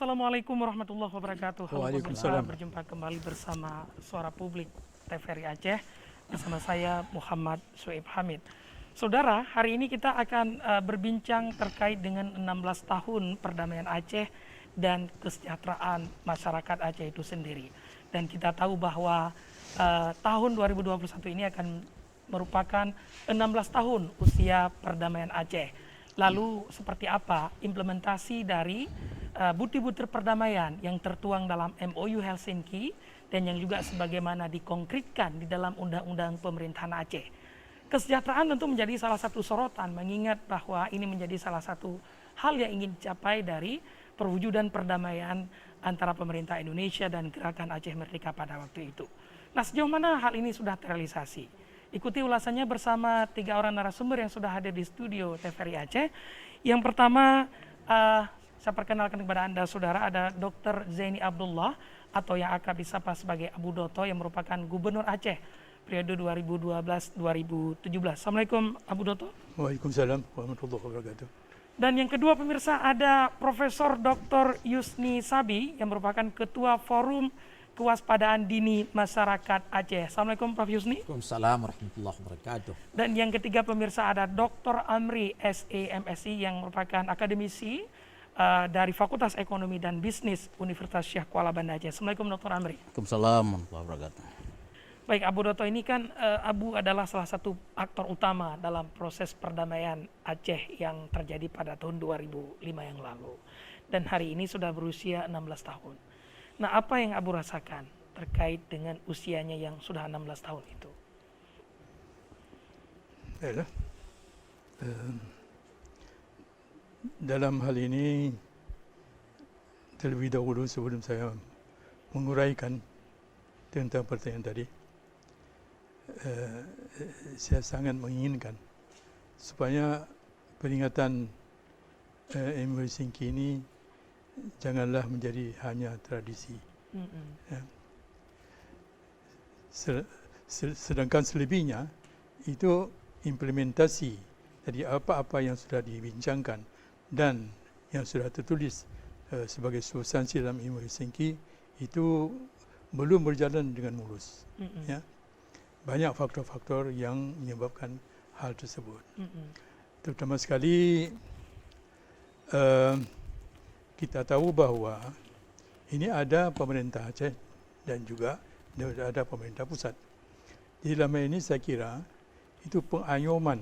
Assalamualaikum warahmatullahi wabarakatuh. Halo pemirsa, Waalaikumsalam. berjumpa kembali bersama Suara Publik TVRI Aceh bersama saya Muhammad Suib Hamid. Saudara, hari ini kita akan berbincang terkait dengan 16 tahun perdamaian Aceh dan kesejahteraan masyarakat Aceh itu sendiri. Dan kita tahu bahwa tahun 2021 ini akan merupakan 16 tahun usia perdamaian Aceh. Lalu seperti apa implementasi dari butir-butir perdamaian yang tertuang dalam MOU Helsinki dan yang juga sebagaimana dikonkretkan di dalam Undang-Undang Pemerintahan Aceh. Kesejahteraan tentu menjadi salah satu sorotan, mengingat bahwa ini menjadi salah satu hal yang ingin dicapai dari perwujudan perdamaian antara pemerintah Indonesia dan gerakan Aceh Merdeka pada waktu itu. Nah, sejauh mana hal ini sudah terrealisasi? Ikuti ulasannya bersama 3 orang narasumber yang sudah hadir di studio TVRI Aceh. Yang pertama, saya perkenalkan kepada Anda saudara, ada Dr. Zaini Abdullah atau yang akrab disapa sebagai Abu Doto yang merupakan Gubernur Aceh periode 2012-2017. Assalamualaikum Abu Doto. Waalaikumsalam warahmatullahi wabarakatuh. Dan yang kedua pemirsa, ada Profesor Dr. Yusni Sabi yang merupakan Ketua Forum Kewaspadaan Dini Masyarakat Aceh. Assalamualaikum Prof. Yusni. Waalaikumsalam warahmatullahi wabarakatuh. Dan yang ketiga pemirsa, ada Dr. Amri SEMSI yang merupakan akademisi dari Fakultas Ekonomi dan Bisnis Universitas Syekh Kuala Banda Aceh. Assalamualaikum Dr. Amri. Waalaikumsalam warahmatullahi wabarakatuh. Baik Abu Doto, ini kan Abu adalah salah satu aktor utama dalam proses perdamaian Aceh yang terjadi pada tahun 2005 yang lalu. Dan hari ini sudah berusia 16 tahun. Nah, apa yang Abu rasakan terkait dengan usianya yang sudah 16 tahun itu? Dalam hal ini, terlebih dahulu sebelum saya menguraikan tentang pertanyaan tadi, saya sangat menginginkan supaya peringatan MOU Helsinki ini janganlah menjadi hanya tradisi. Ya. Sedangkan selebihnya itu implementasi dari apa-apa yang sudah dibincangkan dan yang sudah tertulis sebagai substansi dalam MOU Helsinki itu belum berjalan dengan mulus. Ya. Banyak faktor-faktor yang menyebabkan hal tersebut. Terutama sekali kita tahu bahawa ini ada pemerintah Aceh dan juga ada pemerintah pusat. Jadi dalam ini saya kira itu pengayoman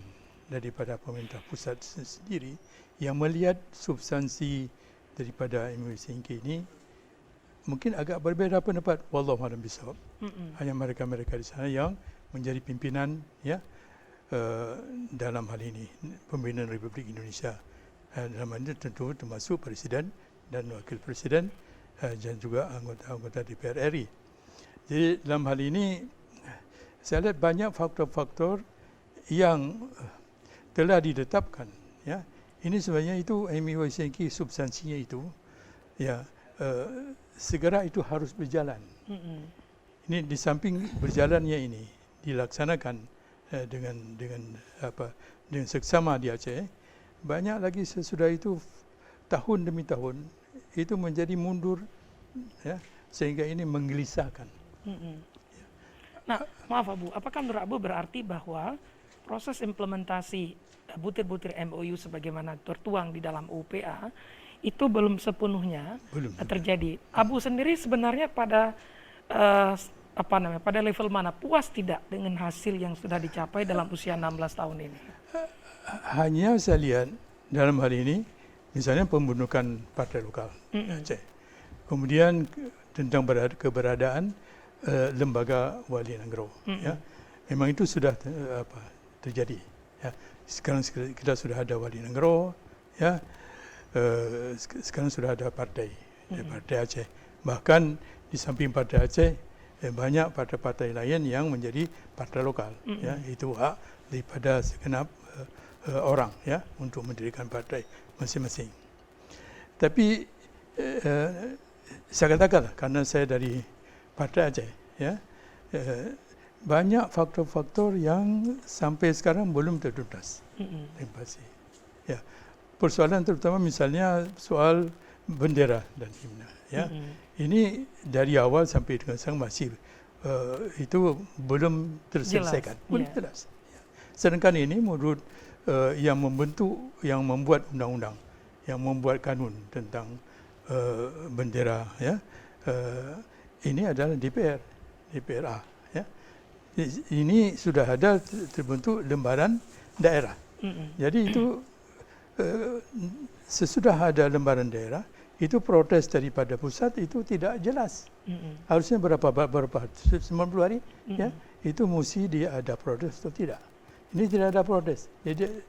daripada pemerintah pusat sendiri yang melihat substansi daripada MOU Helsinki ini mungkin agak berbeza pendapat, wallahu a'lam bishawab. Hanya mereka-mereka di sana yang menjadi pimpinan ya dalam hal ini pimpinan Republik Indonesia. Dalam hal ini tentu termasuk Presiden dan Wakil Presiden dan juga anggota-anggota DPR RI. Jadi dalam hal ini saya lihat banyak faktor-faktor yang telah ditetapkan. Ya, ini sebenarnya itu MOU Helsinki substansinya itu ya segera itu harus berjalan. Ini di samping berjalannya ini dilaksanakan dengan seksama di Aceh, banyak lagi sesudah itu tahun demi tahun itu menjadi mundur ya, sehingga ini menggelisahkan. Nah, maaf Abu, apakah menurut Abu berarti bahwa proses implementasi butir-butir MOU sebagaimana tertuang di dalam UPA itu belum sepenuhnya terjadi? Abu sendiri sebenarnya pada pada level mana, puas tidak dengan hasil yang sudah dicapai dalam usia 16 tahun ini? Hanya saya lihat dalam hal ini misalnya pembentukan partai lokal Aceh. Kemudian tentang keberadaan lembaga wali negara. Ya. Memang itu sudah terjadi. Ya. Sekarang kita sudah ada wali negara. Ya. Sekarang sudah ada partai Aceh. Bahkan di samping partai Aceh banyak partai-partai lain yang menjadi partai lokal. Ya. Itu hak daripada segenap orang ya untuk mendirikan partai masing-masing. Tapi saya katakanlah karena saya dari partai Aceh ya, banyak faktor-faktor yang sampai sekarang belum tertuntas. Terima kasih. Ya, persoalan terutama misalnya soal bendera dan himne. Ya, ini dari awal sampai dengan sekarang masih itu belum terselesaikan, belum jelas. Ya. Sedangkan ini menurut yang membuat undang-undang, yang membuat kanun tentang bendera, ya, ini adalah DPRA. Ya. Ini sudah ada terbentuk lembaran daerah. Jadi itu sesudah ada lembaran daerah, itu protes daripada pusat itu tidak jelas. Harusnya berapa 90 hari, ya, itu mesti dia ada protes atau tidak. Ini tidak ada protes. Jadi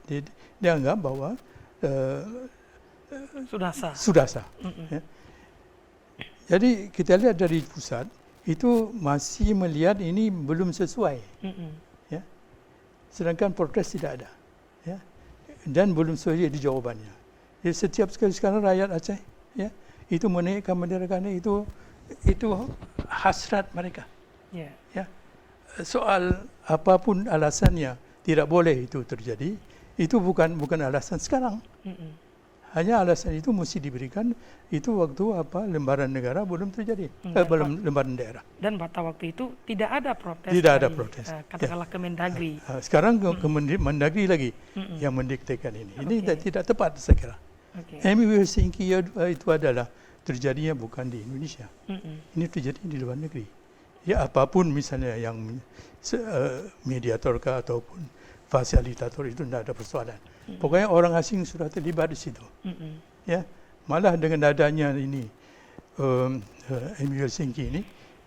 dia anggap bahwa sudah sah. Ya. Jadi kita lihat dari pusat itu masih melihat ini belum sesuai. Ya. Sedangkan protes tidak ada. Ya. Dan belum sesuai di jawabannya. Jadi setiap sekali sekarang rakyat Aceh, ya, itu menaikkan bendera kerana itu hasrat mereka. Ya. Soal apapun alasannya tidak boleh itu terjadi, itu bukan alasan sekarang. Hanya alasan itu mesti diberikan itu waktu lembaran negara belum terjadi, belum lembaran daerah. Dan pada waktu itu tidak ada protes. Tidak ada protes. Katakanlah Kemendagri. Sekarang Kemendagri lagi yang mendiktekan ini. Ini tidak tepat saya kira. MOU Helsinki itu adalah terjadinya bukan di Indonesia. Ini terjadi di luar negeri. Ya, apapun misalnya yang mediator ataupun fasilitator itu tidak ada persoalan. Pokoknya orang asing sudah terlibat di situ. Ya, malah dengan adanya ini MOU Helsinki ini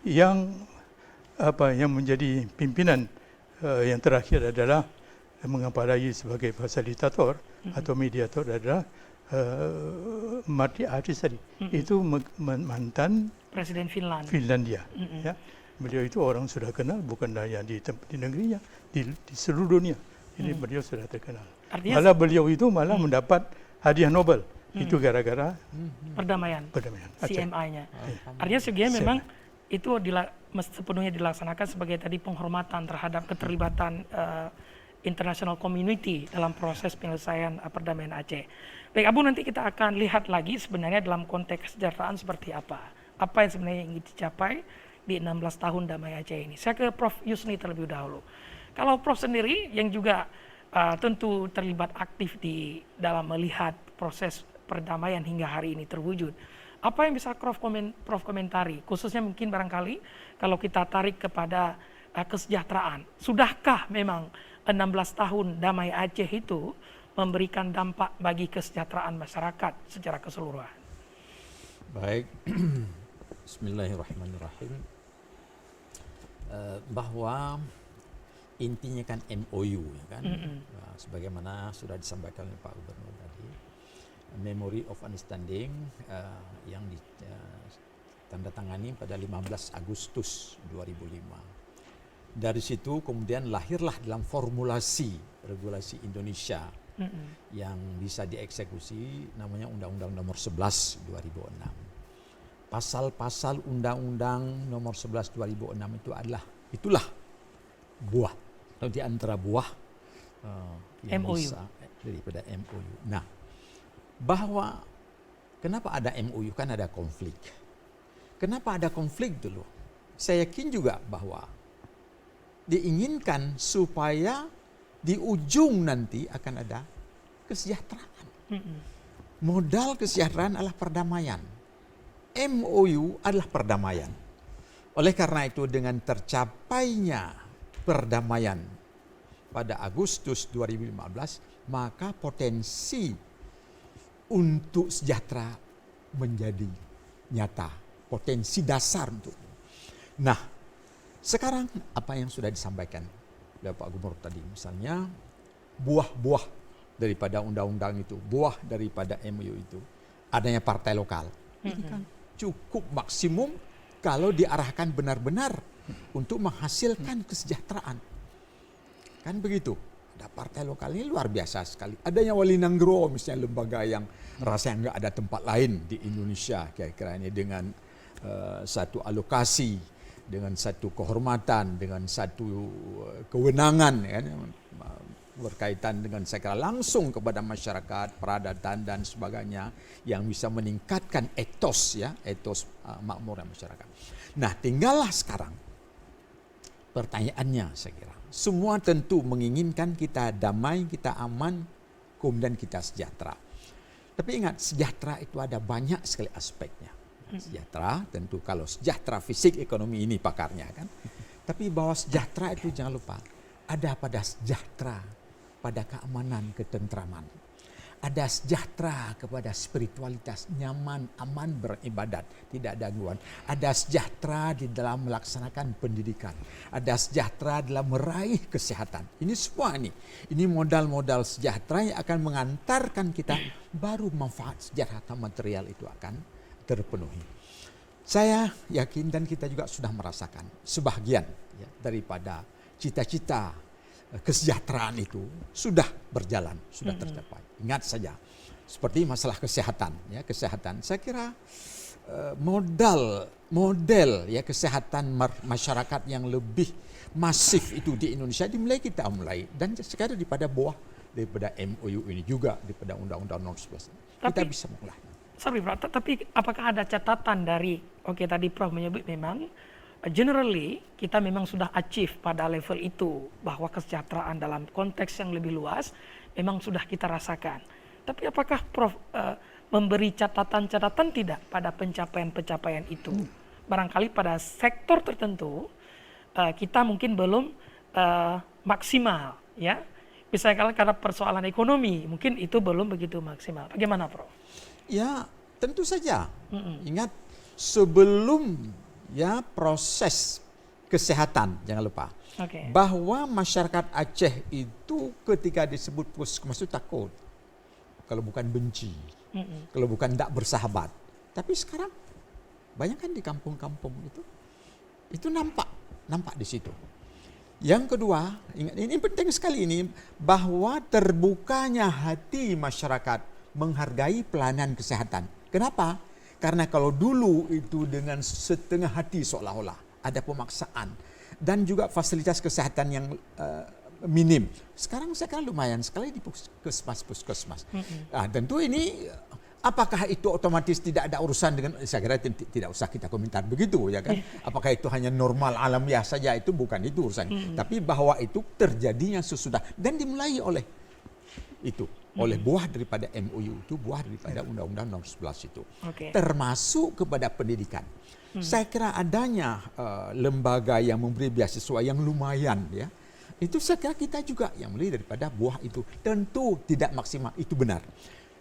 yang menjadi pimpinan yang terakhir adalah mengaparai sebagai fasilitator atau mediator adalah Martti Ahtisaari. Itu mantan Presiden Finlandia. Ya. Beliau itu orang sudah kenal, bukan hanya di negerinya, di seluruh dunia. Ini beliau sudah terkenal. Artinya, malah beliau itu mendapat hadiah Nobel. Itu gara-gara perdamaian. CMI-nya. Artinya sebenarnya memang itu sepenuhnya dilaksanakan sebagai tadi penghormatan terhadap keterlibatan international community dalam proses penyelesaian perdamaian Aceh. Baik, Abu, nanti kita akan lihat lagi sebenarnya dalam konteks kesejahteraan seperti apa. Apa yang sebenarnya ingin dicapai di 16 tahun damai Aceh ini. Saya ke Prof. Yusni terlebih dahulu. Kalau Prof sendiri yang juga tentu terlibat aktif di dalam melihat proses perdamaian hingga hari ini terwujud, apa yang bisa Prof komentari? Khususnya mungkin barangkali kalau kita tarik kepada kesejahteraan. Sudahkah memang 16 tahun damai Aceh itu memberikan dampak bagi kesejahteraan masyarakat secara keseluruhan? Baik. Bismillahirrahmanirrahim. Bahwa intinya kan MOU, ya kan, sebagaimana sudah disampaikan oleh Pak Gubernur tadi, Memory of Understanding yang ditandatangani pada 15 Agustus 2005. Dari situ kemudian lahirlah dalam formulasi regulasi Indonesia yang bisa dieksekusi, namanya Undang-Undang Nomor 11 2006. Pasal-pasal Undang-Undang Nomor 11 2006 itulah buah, atau di antara buah yang MOU. bisa daripada MOU. Nah, bahwa kenapa ada MOU, kan ada konflik. Kenapa ada konflik dulu? Saya yakin juga bahwa diinginkan supaya di ujung nanti akan ada kesejahteraan. Modal kesejahteraan adalah perdamaian. MOU adalah perdamaian. Oleh karena itu dengan tercapainya perdamaian pada Agustus 2015, maka potensi untuk sejahtera menjadi nyata. Potensi dasar untuk. Nah, sekarang apa yang sudah disampaikan oleh Pak Gubernur tadi, misalnya buah-buah daripada undang-undang itu, buah daripada MOU itu, adanya partai lokal. Ini kan cukup maksimum kalau diarahkan benar-benar untuk menghasilkan kesejahteraan. Kan begitu. Ada partai lokal ini luar biasa sekali. Adanya Wali Nanggro misalnya, lembaga yang rasanya nggak ada tempat lain di Indonesia kira-kira ini, dengan satu alokasi, dengan satu kehormatan, dengan satu kewenangan, kan, berkaitan dengan saya kira langsung kepada masyarakat, peradatan dan sebagainya yang bisa meningkatkan etos makmur masyarakat. Nah, tinggallah sekarang pertanyaannya saya kira. Semua tentu menginginkan kita damai, kita aman, kemudian kita sejahtera. Tapi ingat, sejahtera itu ada banyak sekali aspeknya. Sejahtera tentu kalau sejahtera fisik ekonomi ini pakarnya kan. Tapi bahwa sejahtera itu jangan lupa ada pada sejahtera pada keamanan, ketentraman. Ada sejahtera kepada spiritualitas, nyaman, aman beribadat, tidak ada gangguan. Ada sejahtera di dalam melaksanakan pendidikan. Ada sejahtera dalam meraih kesehatan. Ini semua ini modal-modal sejahtera yang akan mengantarkan kita baru manfaat sejahtera material itu akan terpenuhi. Saya yakin dan kita juga sudah merasakan sebahagian daripada cita-cita kesejahteraan itu sudah berjalan, sudah tercapai. Ingat saja, seperti masalah kesehatan. Kesehatan, saya kira model kesehatan masyarakat yang lebih masif itu di Indonesia kita mulai. Dan sekarang daripada MOU ini juga, daripada Undang-Undang Nomor 11, kita bisa mulai. Sorry Prof, tapi apakah ada catatan dari, tadi Prof menyebut memang generally kita memang sudah achieve pada level itu, bahwa kesejahteraan dalam konteks yang lebih luas memang sudah kita rasakan. Tapi apakah Prof memberi catatan-catatan tidak pada pencapaian-pencapaian itu? Barangkali pada sektor tertentu kita mungkin belum maksimal, ya. Misalnya karena persoalan ekonomi, mungkin itu belum begitu maksimal. Bagaimana Prof? Ya, tentu saja. Ingat, sebelum proses kesehatan, jangan lupa bahwa masyarakat Aceh itu ketika disebut puskesmas itu takut, kalau bukan benci, kalau bukan tidak bersahabat. Tapi sekarang banyak kan di kampung-kampung itu nampak di situ. Yang kedua, ingat, ini penting sekali ini, bahwa terbukanya hati masyarakat menghargai pelayanan kesehatan. Kenapa? Karena kalau dulu itu dengan setengah hati seolah-olah ada pemaksaan dan juga fasilitas kesehatan yang minim. Sekarang saya kira lumayan sekali di puskesmas. Nah, tentu ini apakah itu otomatis tidak ada urusan dengan, saya kira tidak usah kita komentar begitu ya kan. Apakah itu hanya normal alamiah saja, itu bukan itu urusan. Tapi bahwa itu terjadinya sesudah dan dimulai oleh buah daripada MOU itu, buah daripada Undang-Undang Nomor 11 itu. Termasuk kepada pendidikan. Saya kira adanya lembaga yang memberi beasiswa yang lumayan ya. Itu saya kira kita juga yang mulai daripada buah itu. Tentu tidak maksimal, itu benar.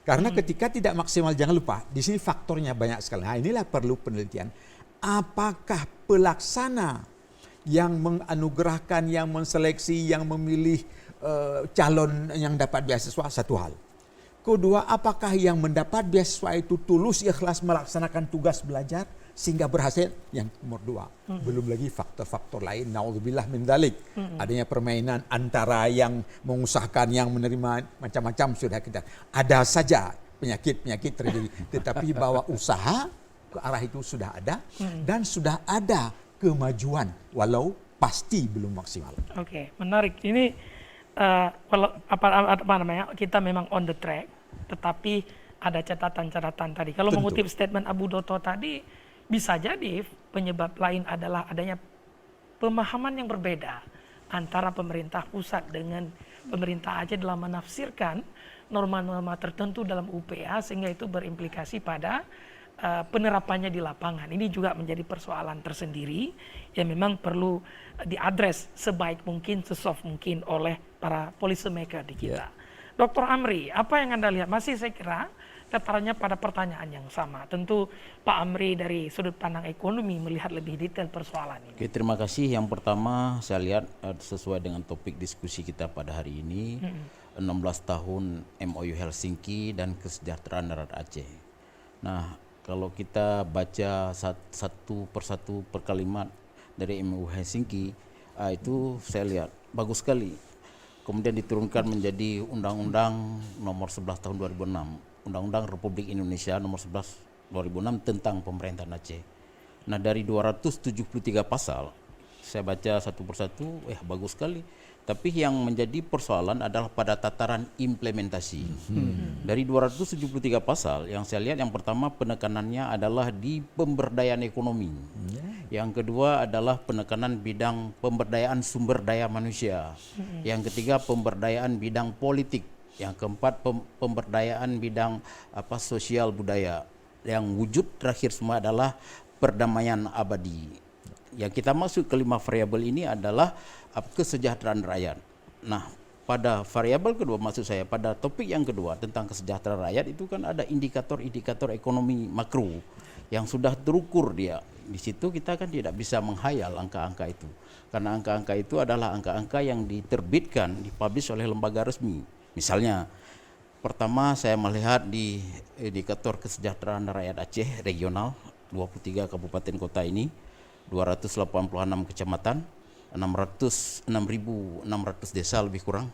Karena ketika tidak maksimal, jangan lupa di sini faktornya banyak sekali. Nah, inilah perlu penelitian. Apakah pelaksana yang menganugerahkan, yang menseleksi, yang memilih calon yang dapat beasiswa, satu hal. Kedua, apakah yang mendapat beasiswa itu tulus ikhlas melaksanakan tugas belajar sehingga berhasil? Yang nomor dua. Belum lagi faktor-faktor lain, naudzubillah min dzalik. Adanya permainan antara yang mengusahakan, yang menerima, macam-macam sudah kita. Ada saja penyakit-penyakit terjadi, tetapi bahwa usaha ke arah itu sudah ada dan sudah ada kemajuan walau pasti belum maksimal. Menarik. Ini kita memang on the track, tetapi ada catatan-catatan tadi. Kalau mengutip statement Abu Dotto tadi, bisa jadi penyebab lain adalah adanya pemahaman yang berbeda antara pemerintah pusat dengan pemerintah Aceh dalam menafsirkan norma-norma tertentu dalam UPA, sehingga itu berimplikasi pada penerapannya di lapangan. Ini juga menjadi persoalan tersendiri yang memang perlu diadres sebaik mungkin, sesoft mungkin oleh para policy maker di kita. Dr. Amri, apa yang Anda lihat? Masih saya kira tatarannya pada pertanyaan yang sama. Tentu Pak Amri dari sudut pandang ekonomi melihat lebih detail persoalan ini. Terima kasih. Yang pertama saya lihat sesuai dengan topik diskusi kita pada hari ini, 16 tahun MOU Helsinki dan kesejahteraan darat Aceh. Nah, kalau kita baca satu persatu per kalimat dari MOU Helsinki, itu saya lihat bagus sekali. Kemudian diturunkan menjadi Undang-Undang Nomor 11 Tahun 2006, Undang-Undang Republik Indonesia Nomor 11 2006 tentang Pemerintahan Aceh. Nah, dari 273 pasal, saya baca satu persatu, bagus sekali. Tapi yang menjadi persoalan adalah pada tataran implementasi. Dari 273 pasal yang saya lihat, yang pertama penekanannya adalah di pemberdayaan ekonomi. Yang kedua adalah penekanan bidang pemberdayaan sumber daya manusia. Yang ketiga pemberdayaan bidang politik. Yang keempat pemberdayaan bidang sosial budaya. Yang wujud terakhir semua adalah perdamaian abadi. Yang kita maksud kelima variabel ini adalah kesejahteraan rakyat. Nah, pada variabel kedua, maksud saya pada topik yang kedua tentang kesejahteraan rakyat itu kan ada indikator-indikator ekonomi makro yang sudah terukur dia. Di situ kita kan tidak bisa menghayal angka-angka itu. Karena angka-angka itu adalah angka-angka yang diterbitkan, dipublish oleh lembaga resmi. Misalnya, pertama saya melihat di indikator kesejahteraan rakyat Aceh regional, 23 kabupaten kota ini, 286 kecamatan, 600 desa lebih kurang.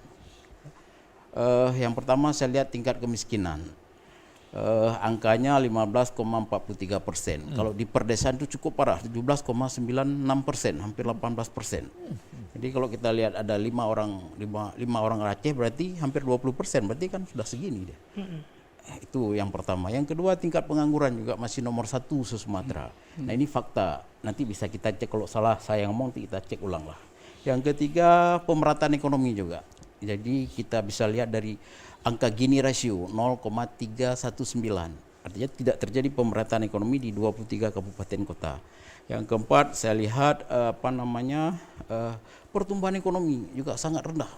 Yang pertama saya lihat tingkat kemiskinan. Angkanya 15,43%. Kalau di perdesaan itu cukup parah, 17,96%, hampir 18%. Jadi kalau kita lihat ada 5 orang Aceh berarti hampir 20%, berarti kan sudah segini dia. Itu yang pertama. Yang kedua, tingkat pengangguran juga masih nomor 1 se-Sumatera. Nah ini fakta. Nanti bisa kita cek, kalau salah saya ngomong kita cek ulang lah. Yang ketiga, pemerataan ekonomi juga. Jadi kita bisa lihat dari angka Gini ratio 0,319. Artinya tidak terjadi pemerataan ekonomi di 23 kabupaten kota. Yang keempat, saya lihat pertumbuhan ekonomi juga sangat rendah.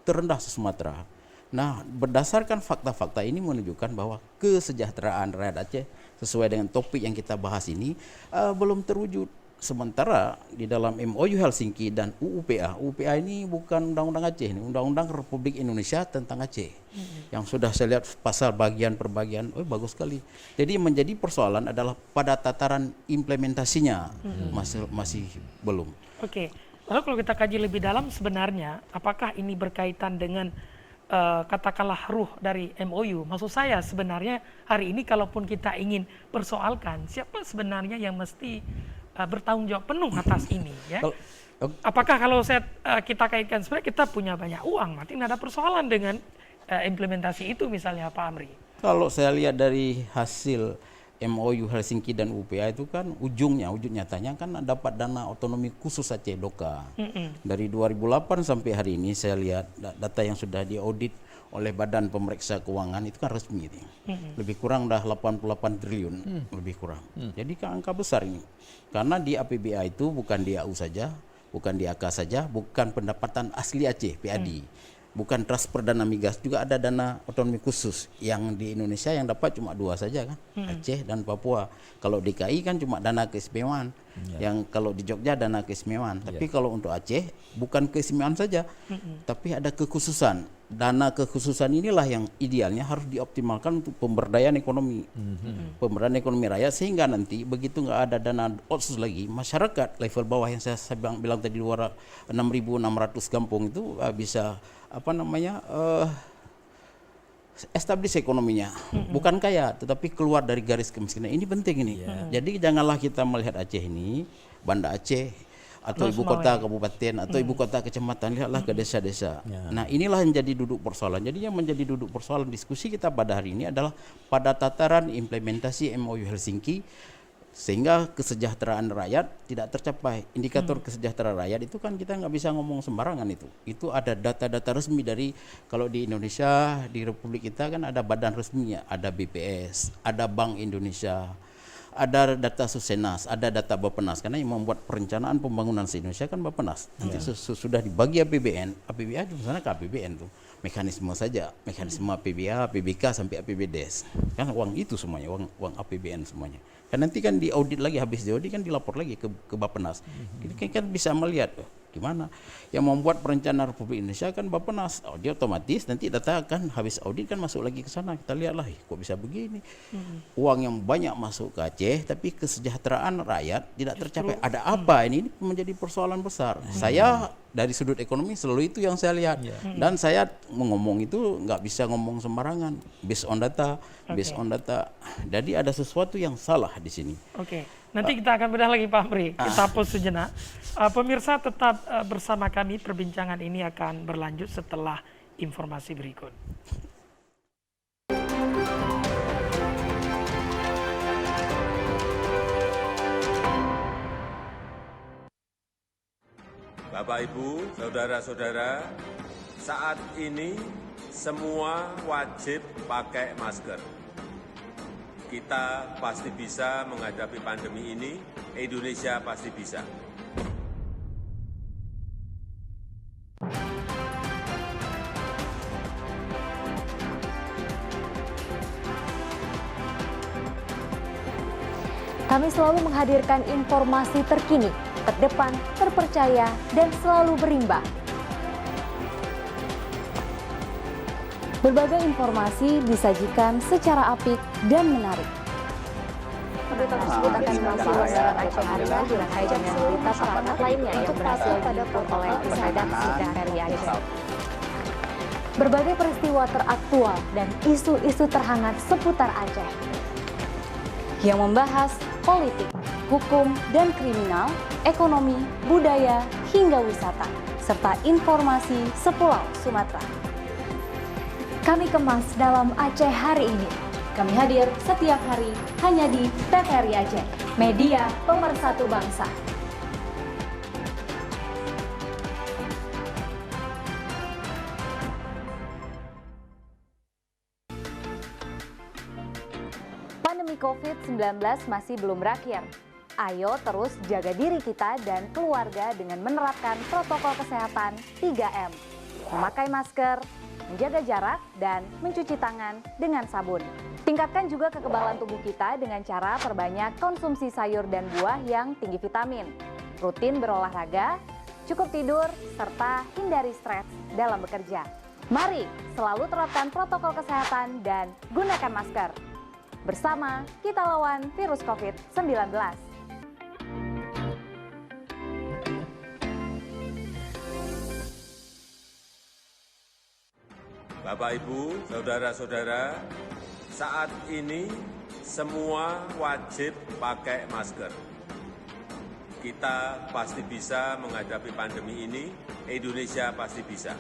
Terendah se-Sumatera. Nah, berdasarkan fakta-fakta ini menunjukkan bahwa kesejahteraan rakyat Aceh sesuai dengan topik yang kita bahas ini belum terwujud. Sementara di dalam MOU Helsinki dan UUPA ini bukan undang-undang Aceh, ini undang-undang Republik Indonesia tentang Aceh. Yang sudah saya lihat pasal bagian per bagian, bagus sekali. Jadi menjadi persoalan adalah pada tataran implementasinya masih belum. Oke. Lalu kalau kita kaji lebih dalam, sebenarnya apakah ini berkaitan dengan katakanlah ruh dari MOU? Maksud saya sebenarnya hari ini kalaupun kita ingin persoalkan, siapa sebenarnya yang mesti bertanggung jawab penuh atas ini, ya? Apakah kalau kita kaitkan, sebenarnya kita punya banyak uang, nanti ada persoalan dengan implementasi itu misalnya, Pak Amri? Kalau saya lihat dari hasil MOU Helsinki dan UPA itu kan wujud nyatanya kan dapat dana otonomi khusus Aceh DOKA. Dari 2008 sampai hari ini saya lihat data yang sudah diaudit oleh Badan Pemeriksa Keuangan itu kan resmi. Lebih kurang dah 88 triliun lebih kurang. Jadi kan angka besar ini. Karena di APBA itu bukan di AU saja, bukan di AK saja, bukan pendapatan asli Aceh PAD. Bukan trust perdana migas, juga ada dana otonomi khusus yang di Indonesia yang dapat cuma 2 saja kan, Aceh dan Papua. Kalau DKI kan cuma dana keistimewaan, yang kalau di Jogja dana keistimewaan. Tapi kalau untuk Aceh bukan keistimewaan saja, tapi ada kekhususan. Dana kekhususan inilah yang idealnya harus dioptimalkan untuk pemberdayaan ekonomi, pemberdayaan ekonomi rakyat, sehingga nanti begitu nggak ada dana otsus lagi, masyarakat level bawah yang saya bilang tadi 6.600 kampung itu bisa establish ekonominya, bukan kaya tetapi keluar dari garis kemiskinan. Ini penting ini. Jadi janganlah kita melihat Aceh ini Banda Aceh atau ibu kota kabupaten atau ibu kota kecamatan, lihatlah ke desa-desa. Nah, inilah yang jadi duduk persoalan. Jadi yang menjadi duduk persoalan diskusi kita pada hari ini adalah pada tataran implementasi MOU Helsinki, sehingga kesejahteraan rakyat tidak tercapai. Indikator kesejahteraan rakyat itu kan kita nggak bisa ngomong sembarangan itu. Itu ada data-data resmi dari, kalau di Indonesia, di Republik kita kan ada badan resminya, ada BPS, ada Bank Indonesia, ada data Susenas, ada data Bappenas. Karena yang membuat perencanaan pembangunan se-Indonesia kan Bappenas. Nanti sudah dibagi APBN di sana ke APBN tuh. Mekanisme saja, mekanisme APBA, APBK sampai APBDes. Kan uang itu semuanya, uang APBN semuanya. Kan nanti kan diaudit lagi, habis diaudit kan dilapor lagi ke Bappenas. Jadi kan bisa melihat gimana yang membuat perencanaan Republik Indonesia kan Bappenas. Dia otomatis nanti data kan habis audit kan masuk lagi ke sana. Kita lihatlah kok bisa begini. Uang yang banyak masuk ke Aceh tapi kesejahteraan rakyat tidak tercapai. Ada apa ini menjadi persoalan besar. Saya dari sudut ekonomi selalu itu yang saya lihat. Dan saya ngomong itu nggak bisa ngomong sembarangan. Based on data. Jadi ada sesuatu yang salah di sini. Nanti kita akan bedah lagi Pak Amri. Kita pause sejenak. Pemirsa tetap bersama kami, perbincangan ini akan berlanjut setelah informasi berikut. Bapak, Ibu, saudara-saudara, saat ini semua wajib pakai masker. Kita pasti bisa menghadapi pandemi ini, Indonesia pasti bisa. Kami selalu menghadirkan informasi terkini, terdepan, terpercaya, dan selalu berimbang. Berbagai informasi disajikan secara apik dan menarik. Berita tersebut akan masih Wasaran Aceh hari ini dirangkai dengan berita terhangat lainnya yang berhasil didapur oleh redaksi TVRI Aceh. Berbagai peristiwa teraktual dan isu-isu terhangat seputar Aceh yang membahas politik, hukum dan kriminal, ekonomi, budaya, hingga wisata, serta informasi sepulau Sumatera. Kami kemas dalam Aceh hari ini. Kami hadir setiap hari hanya di TVRI Aceh, media pemersatu bangsa. Pandemi COVID-19 masih belum berakhir. Ayo terus jaga diri kita dan keluarga dengan menerapkan protokol kesehatan 3M. Memakai masker, menjaga jarak, dan mencuci tangan dengan sabun. Tingkatkan juga kekebalan tubuh kita dengan cara perbanyak konsumsi sayur dan buah yang tinggi vitamin. Rutin berolahraga, cukup tidur, serta hindari stres dalam bekerja. Mari selalu terapkan protokol kesehatan dan gunakan masker. Bersama kita lawan virus COVID-19. Bapak, Ibu, saudara-saudara, saat ini semua wajib pakai masker. Kita pasti bisa menghadapi pandemi ini, Indonesia pasti bisa.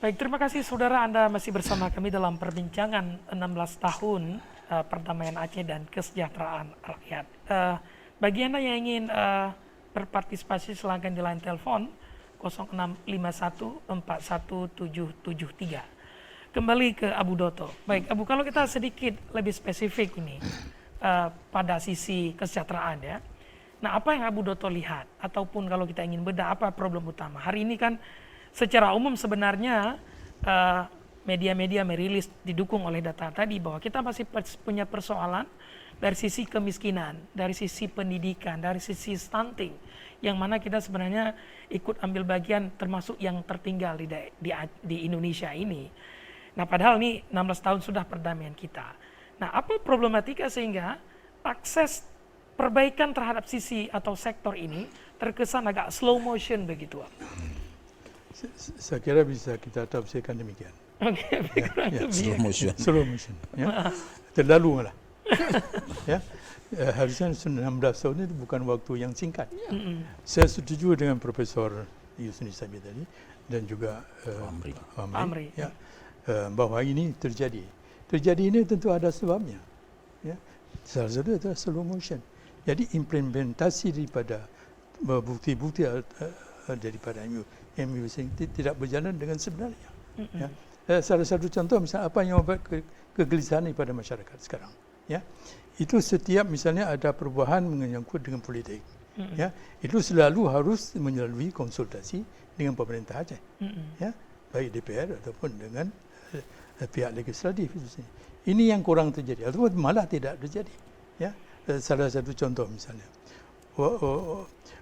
Baik, terima kasih saudara, Anda masih bersama kami dalam perbincangan 16 tahun perdamaian Aceh dan kesejahteraan rakyat. Bagi Anda yang ingin berpartisipasi, silakan di line telepon 0651417773. Kembali ke Abu Doto. Baik, Abu, kalau kita sedikit lebih spesifik ini pada sisi kesejahteraan ya. Nah, apa yang Abu Doto lihat? Ataupun kalau kita ingin bedah, apa problem utama? Hari ini kan secara umum sebenarnya media-media merilis didukung oleh data tadi bahwa kita masih punya persoalan dari sisi kemiskinan, dari sisi pendidikan, dari sisi stunting, yang mana kita sebenarnya ikut ambil bagian termasuk yang tertinggal di Indonesia ini. Nah, padahal ini 16 tahun sudah perdamaian kita. Nah, apa problematika sehingga akses perbaikan terhadap sisi atau sektor ini terkesan agak slow motion begitu? Saya kira bisa kita tafsirkan demikian. Oke, Slow motion. Slow motion. Ya. Terlalu malah. Ya. Harusnya 16 tahun itu bukan waktu yang singkat. Saya setuju dengan Profesor Yusni Sabi tadi dan juga Amri. Ya. Bahwa ini terjadi. Terjadi ini tentu ada sebabnya. Ya. Salah satu adalah slow motion. Jadi implementasi daripada bukti-bukti daripada MU tidak berjalan dengan sebenarnya. Ya. Salah satu contoh misalnya apa yang membuat kegelisahan pada masyarakat sekarang. Ya. Itu setiap misalnya ada perubahan menyangkut dengan politik. Ya. Itu selalu harus melalui konsultasi dengan pemerintah Aceh. Ya. Baik DPR ataupun dengan pihak legislatif. Ini yang kurang terjadi atau malah tidak terjadi. Ya. Salah satu contoh misalnya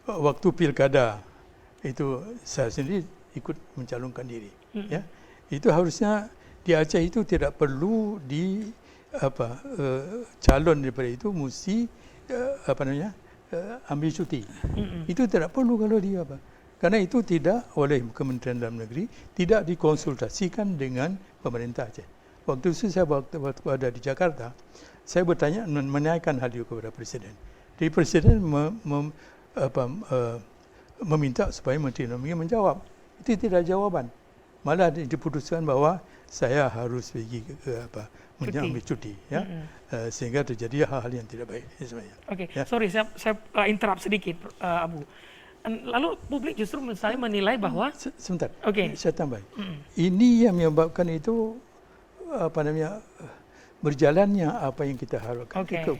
waktu pilkada itu saya sendiri ikut mencalonkan diri. Ya. Itu harusnya di Aceh itu tidak perlu calon daripada itu mesti ambil cuti. Itu tidak perlu kalau dia Karena itu tidak oleh Kementerian Dalam Negeri, tidak dikonsultasikan dengan pemerintah Aceh. Waktu itu saya waktu ada di Jakarta, saya bertanya menanyakan hal itu kepada Presiden. Jadi Presiden meminta supaya Menteri Dalam Negeri menjawab. Itu tidak jawaban. Malah diputuskan bahwa saya harus pergi mengambil cuti, ya, sehingga terjadi hal-hal yang tidak baik sebenarnya. Oke, Ya. sorry saya interrupt sedikit, Abu. Lalu publik justru misalnya menilai bahwa Sebentar, Oke. saya tambah. Ini yang menyebabkan itu berjalannya apa yang kita harapkan, Oke. itu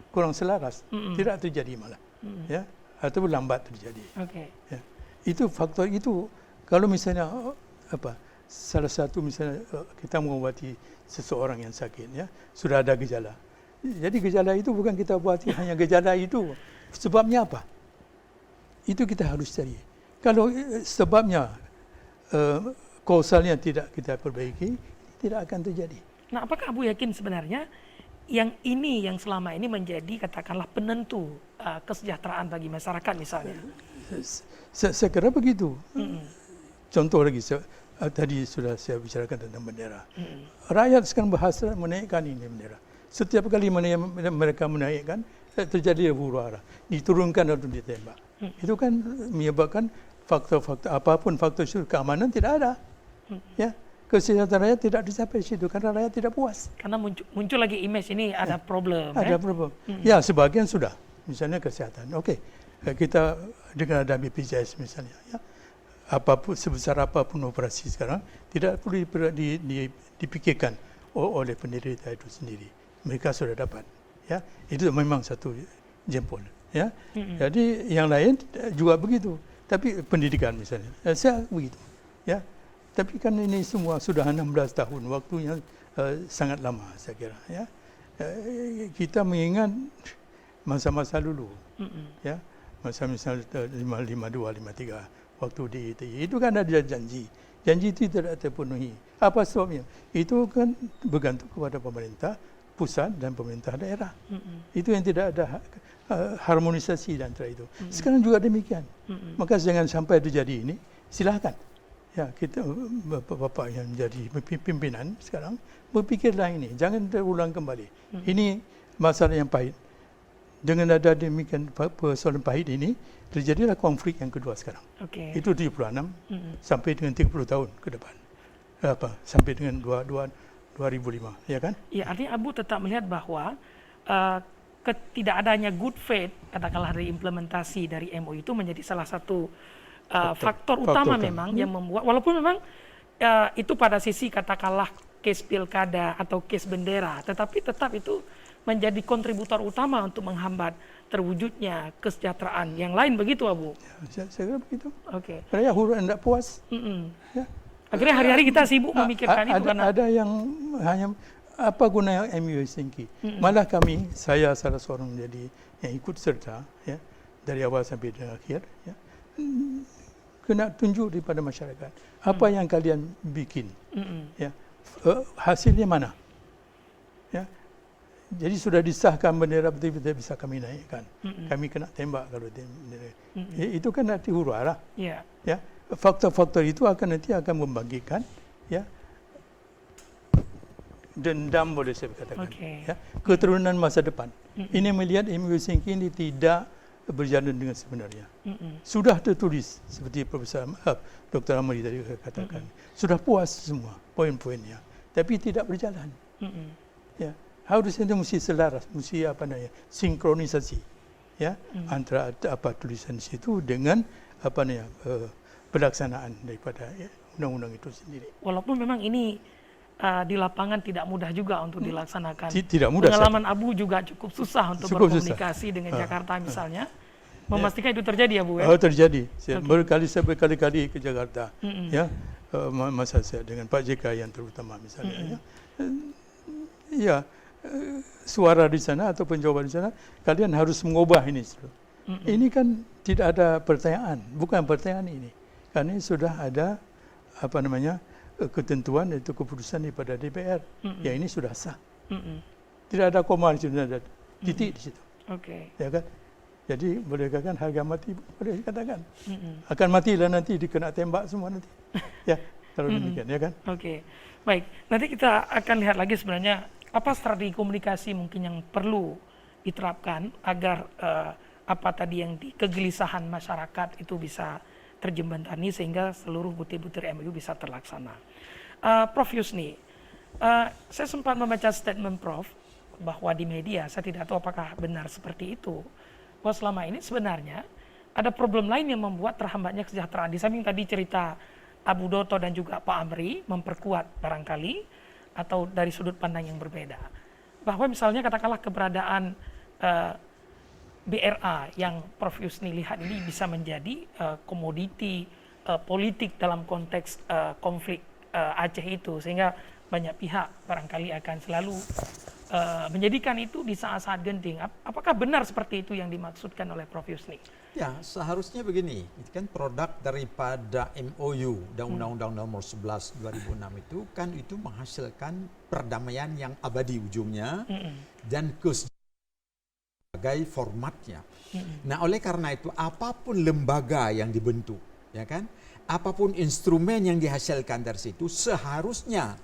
kurang selaras, tidak terjadi malah, ya, atau lambat terjadi. Oke. Ya. Itu faktor itu. Kalau misalnya salah satu misalnya kita mengobati seseorang yang sakit, ya, sudah ada gejala. Jadi gejala itu bukan kita obati hanya gejala itu. Sebabnya apa? Itu kita harus cari. Kalau sebabnya kausalnya tidak kita perbaiki, tidak akan terjadi. Nah, apakah Abu yakin sebenarnya yang selama ini menjadi katakanlah penentu kesejahteraan bagi masyarakat misalnya? Saya kira begitu. Contoh lagi, tadi sudah saya bicarakan tentang bendera. Rakyat sekarang berhasrat menaikkan ini bendera. Setiap kali mereka menaikkan, terjadi huru-hara, diturunkan atau ditembak. Itu kan menyebabkan faktor-faktor apapun, faktor keamanan tidak ada. Ya, kesejahteraan rakyat tidak dicapai situ karena rakyat tidak puas. Karena muncul lagi image ini ada problem. Ada problem. Ya, sebagian sudah. Misalnya kesehatan. Oke, kita dengan ada BPJS misalnya, ya, apapun sebesar apapun operasi sekarang tidak perlu dipikirkan oleh penderita itu sendiri. Mereka sudah dapat. Ya, itu memang satu jempol. Ya, jadi yang lain juga begitu. Tapi pendidikan misalnya, saya begitu. Ya, tapi kan ini semua sudah 16 tahun, waktunya sangat lama saya kira. Ya, kita mengingat masa-masa dulu. Ya, masa misalnya 552, 53 waktu di ITI itu kan ada janji itu tidak terpenuhi. Apa sebabnya? Itu kan bergantung kepada pemerintah pusat dan pemerintah daerah. Itu yang tidak ada harmonisasi antara itu. Sekarang juga demikian. Maka jangan sampai terjadi ini. Silakan. Ya, kita bapak yang menjadi pimpinan sekarang berpikirlah ini. Jangan terulang kembali. Ini masalah yang pahit. Dengan ada demikian persoalan pahit ini, terjadilah konflik yang kedua sekarang. Itu 76 sampai dengan 30 tahun ke depan. Sampai dengan 2005, ya kan? Ya, artinya Abu tetap melihat bahwa ketidakadanya good faith, katakanlah dari implementasi dari MOU itu menjadi salah satu faktor utama memang yang membuat, walaupun memang itu pada sisi katakanlah case pilkada atau case bendera, tetapi tetap itu menjadi kontributor utama untuk menghambat terwujudnya kesejahteraan yang lain, begitu Abu? Ya, saya kira begitu. Oke. Karena huru tidak puas. Ya. Akhirnya hari-hari kita sibuk memikirkan itu karena ada yang hanya apa guna MU Helsinki. Malah saya salah seorang jadi yang ikut serta, ya, dari awal sampai akhir, ya, kena tunjuk kepada masyarakat apa yang kalian bikin, ya, hasilnya mana, ya. Jadi sudah disahkan bendera betul-betul bisa kami naikkan. Kami kena tembak kalau bendera. Itu kan nanti huru-hara. ya. Ya, faktor-faktor itu nanti akan membagikan, ya, dendam boleh saya katakan, ya, keturunan masa depan. Ini melihat MU Helsinki ini tidak berjalan dengan sebenarnya. Sudah tertulis seperti Profesor Dr. Amri tadi katakan. Sudah puas semua poin-poinnya, tapi tidak berjalan. Ya, harusnya itu mesti selaras, mesti sinkronisasi, ya, antara tulisan situ dengan pelaksanaan daripada undang-undang itu sendiri. Walaupun memang ini di lapangan tidak mudah juga untuk dilaksanakan. Tidak mudah. Pengalaman Abu juga cukup susah untuk berkomunikasi dengan Jakarta misalnya. Memastikan itu terjadi ya Bu ya? Terjadi. Saya berkali-kali ke Jakarta. Ya, masa saya dengan Pak JK yang terutama misalnya. Ya, suara di sana atau penjawab di sana, kalian harus mengubah ini. Ini kan tidak ada pertanyaan, bukan pertanyaan ini. Karena sudah ada ketentuan itu keputusan daripada DPR. Ya, ini sudah sah. Tidak ada koma di situ, ada titik di situ. Oke. Ya kan? Jadi boleh katakan harga mati, boleh dikatakan. Akan matilah nanti, dikena tembak semua nanti. Ya, kalau demikian, ya kan? Oke, baik. Nanti kita akan lihat lagi sebenarnya apa strategi komunikasi mungkin yang perlu diterapkan agar apa tadi yang kegelisahan masyarakat itu bisa terjembatani sehingga seluruh butir-butir MOU bisa terlaksana. Prof Yusni, saya sempat membaca statement Prof bahwa di media, saya tidak tahu apakah benar seperti itu, bahwa selama ini sebenarnya ada problem lain yang membuat terhambatnya kesejahteraan. Di samping tadi cerita Abu Doto dan juga Pak Amri memperkuat barangkali atau dari sudut pandang yang berbeda. Bahwa misalnya katakanlah keberadaan BRA yang Prof Yusni lihat ini bisa menjadi komoditi politik dalam konteks konflik Aceh itu, sehingga banyak pihak barangkali akan selalu menjadikan itu di saat-saat genting. Apakah benar seperti itu yang dimaksudkan oleh Prof Yusni? Ya, seharusnya begini. Itu kan produk daripada MOU dan Undang-Undang Nomor 11 2006 itu kan itu menghasilkan perdamaian yang abadi ujungnya dan sebagai formatnya. Nah, oleh karena itu apapun lembaga yang dibentuk, ya kan? Apapun instrumen yang dihasilkan dari situ seharusnya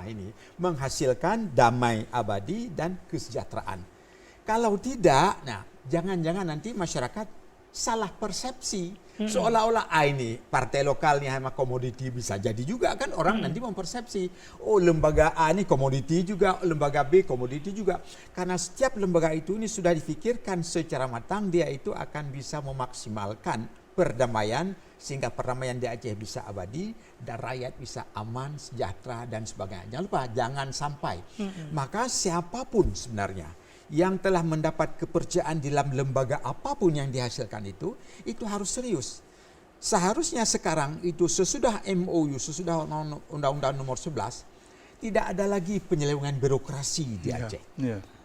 ini menghasilkan damai abadi dan kesejahteraan. Kalau tidak, nah jangan-jangan nanti masyarakat salah persepsi seolah-olah ini partai lokal nih sama komoditi, bisa jadi juga kan orang nanti mempersepsi lembaga A ini komoditi juga, lembaga B komoditi juga, karena setiap lembaga itu ini sudah difikirkan secara matang, dia itu akan bisa memaksimalkan perdamaian sehingga perdamaian di Aceh bisa abadi dan rakyat bisa aman, sejahtera dan sebagainya. Jangan lupa, jangan sampai. Maka siapapun sebenarnya yang telah mendapat kepercayaan dalam lembaga apapun yang dihasilkan itu harus serius. Seharusnya sekarang itu sesudah MOU, sesudah Undang-Undang Nomor 11, tidak ada lagi penyelewengan birokrasi di Aceh.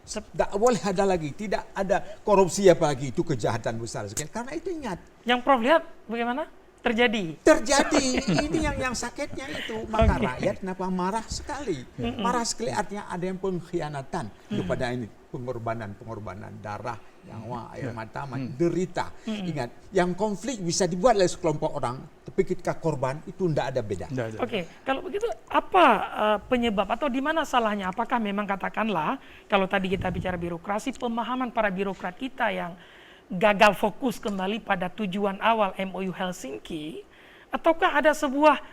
Tidak boleh ada lagi, tidak ada korupsi apalagi, itu kejahatan besar sekali. Karena itu ingat. Yang Prof lihat bagaimana? Terjadi. Ini yang sakitnya itu. Maka rakyat kenapa marah sekali. Marah sekali artinya ada yang pengkhianatan kepada ini. Pengorbanan darah, nyawa, air mata, derita. Ingat, yang konflik bisa dibuat oleh sekelompok orang, tapi ketika korban itu tidak ada beda. Oke, kalau begitu apa penyebab atau di mana salahnya? Apakah memang katakanlah kalau tadi kita bicara birokrasi, pemahaman para birokrat kita yang gagal fokus kembali pada tujuan awal MOU Helsinki, ataukah ada sebuah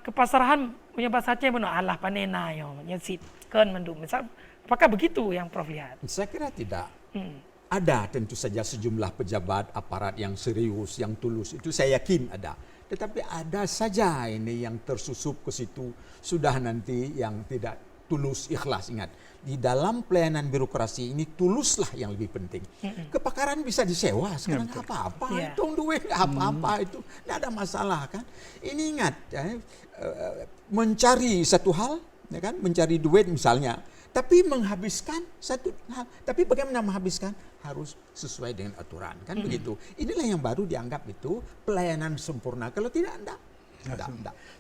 kepasarahan punya bahasa Aceh Allah panena yo nyesit kan mendung. Misal, apakah begitu yang Prof lihat? Saya kira tidak. Ada tentu saja sejumlah pejabat aparat yang serius, yang tulus, itu saya yakin ada. Tetapi ada saja ini yang tersusup ke situ, sudah nanti yang tidak tulus, ikhlas. Ingat, di dalam pelayanan birokrasi ini tuluslah yang lebih penting. Kepakaran bisa disewa, sekarang apa-apa, hitung duit apa-apa, itu tidak ada masalah kan. Ini ingat, mencari satu hal, ya kan, mencari duit misalnya, tapi menghabiskan satu hal, tapi bagaimana menghabiskan harus sesuai dengan aturan kan begitu. Inilah yang baru dianggap itu pelayanan sempurna. Kalau tidak, enggak.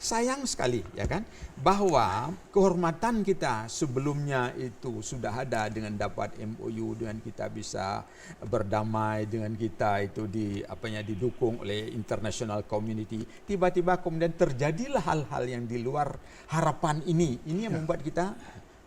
Sayang sekali ya kan bahwa kehormatan kita sebelumnya itu sudah ada dengan dapat MOU, dengan kita bisa berdamai, dengan kita itu didukung oleh international community. Tiba-tiba kemudian terjadilah hal-hal yang di luar harapan ini yang membuat kita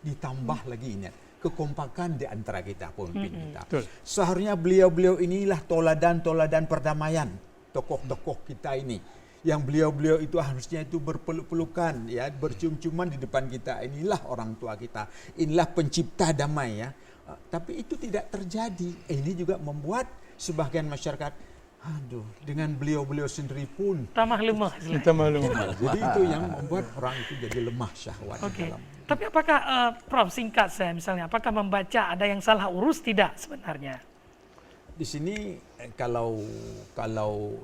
ditambah lagi ini kekompakan di antara kita, pemimpin kita. Seharusnya beliau-beliau inilah toladan perdamaian, tokoh-tokoh kita ini. Yang beliau-beliau itu harusnya itu berpeluk-pelukan, ya, bercium-ciuman di depan kita. Inilah orang tua kita, inilah pencipta damai ya. Tapi itu tidak terjadi. Ini juga membuat sebagian masyarakat, dengan beliau-beliau sendiri pun tamah lemah. Jadi itu yang membuat orang itu jadi lemah syahwat. Dalam. Tapi apakah Prof singkat saya misalnya, apakah membaca ada yang salah urus tidak sebenarnya? Di sini kalau